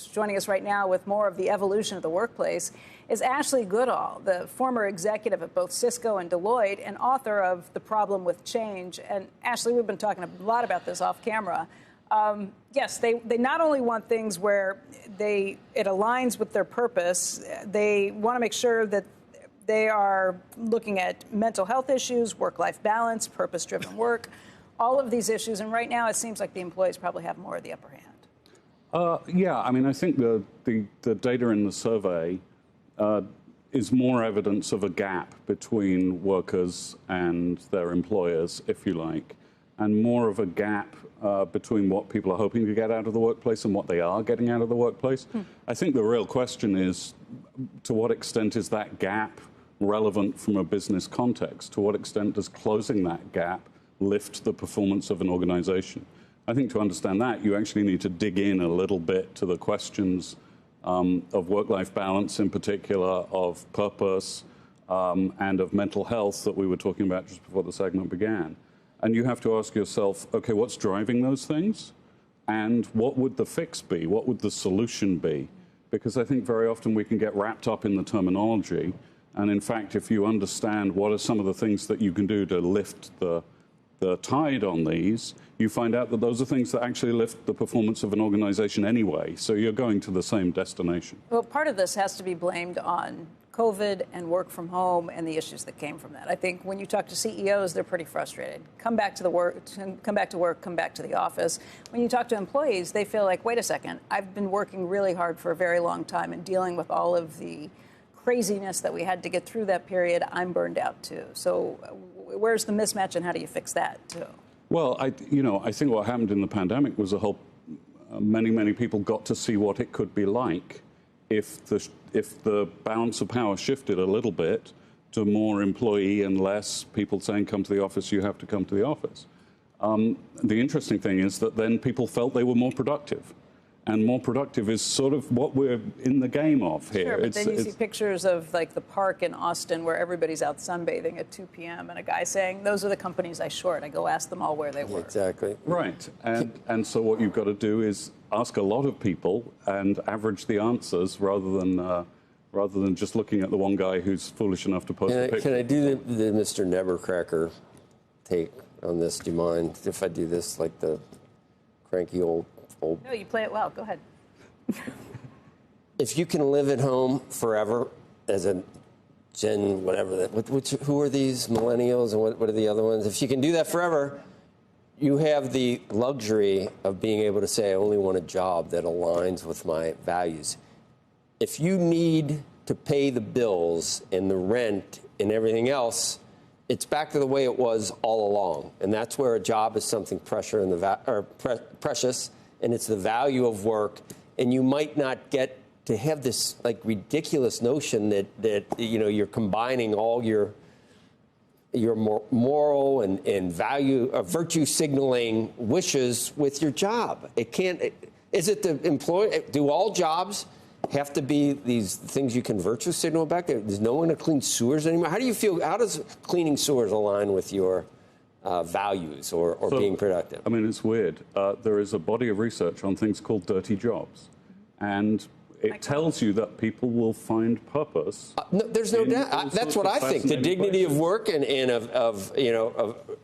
joining us right now with more of the evolution of the workplace is Ashley Goodall, the former executive at both Cisco and Deloitte and author of The Problem with Change. And Ashley, we've been talking a lot about this off camera. Yes, they not only want things where it aligns with their purpose, they want to make sure that they are looking at mental health issues, work-life balance, purpose-driven work, all of these issues. And right now it seems like the employees probably have more of the upper hand. Yeah, I mean, I think the data in the survey is more evidence of a gap between workers and their employers, if you like, and more of a gap between what people are hoping to get out of the workplace and what they are getting out of the workplace. I think the real question is, to what extent is that gap relevant from a business context? To what extent does closing that gap lift the performance of an organization? I think to understand that, you actually need to dig in a little bit to the questions of work-life balance in particular, of purpose, and of mental health that we were talking about just before the segment began. And you have to ask yourself, okay, what's driving those things? And what would the fix be? What would the solution be? Because I think very often we can get wrapped up in the terminology. And in fact, if you understand what are some of the things that you can do to lift the tide on these, you find out that those are things that actually lift the performance of an organization anyway. So you're going to the same destination. Well, part of this has to be blamed on COVID and work from home and the issues that came from that. I think when you talk to CEOs, they're pretty frustrated. Come back to work, come back to the office. When you talk to employees, they feel like, wait a second, I've been working really hard for a very long time and dealing with all of the craziness that we had to get through that period. I'm burned out too. So where's the mismatch and how do you fix that too? Well, I think what happened in the pandemic was many people got to see what it could be like if the balance of power shifted a little bit to more employee and less people saying, come to the office, you have to come to the office. The interesting thing is that then people felt they were more productive. And more productive is sort of what we're in the game of here. Sure, but then you see pictures of like the park in Austin where everybody's out sunbathing at 2 p.m. and a guy saying, those are the companies I short. I go ask them all where they work. Exactly. Right. And so what you've got to do is ask a lot of people and average the answers rather than just looking at the one guy who's foolish enough to post a picture. Can I do the Mr. Nevercracker take on this? Do you mind if I do this, like the cranky old? No, you play it well. Go ahead. If you can live at home forever as a Gen whatever, who are these millennials and what are the other ones? If you can do that forever, you have the luxury of being able to say, I only want a job that aligns with my values. If you need to pay the bills and the rent and everything else, it's back to the way it was all along. And that's where a job is something precious, and it's the value of work. And you might not get to have this like ridiculous notion that you're combining all your moral and value, virtue signaling wishes with your job. It can't. Is it the employee? Do all jobs have to be these things you can virtue signal back? There's no one to clean sewers anymore. How do you feel? How does cleaning sewers align with your values or being productive? I mean, it's weird. There is a body of research on things called dirty jobs, and it tells you that people will find purpose. No, there's no doubt. That's what I think. The dignity of work and of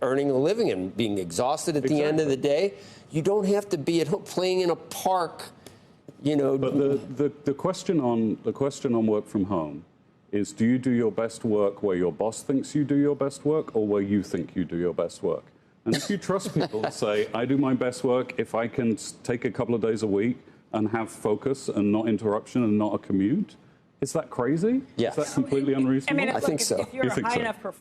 earning a living and being exhausted at the end of the day. You don't have to be at home playing in a park. But the question on work from home is, do you do your best work where your boss thinks you do your best work or where you think you do your best work? And if you trust people to say, I do my best work if I can take a couple of days a week and have focus and not interruption and not a commute, is that crazy? Yes. Is that completely unreasonable? I mean, I think so. If you're a high enough performer.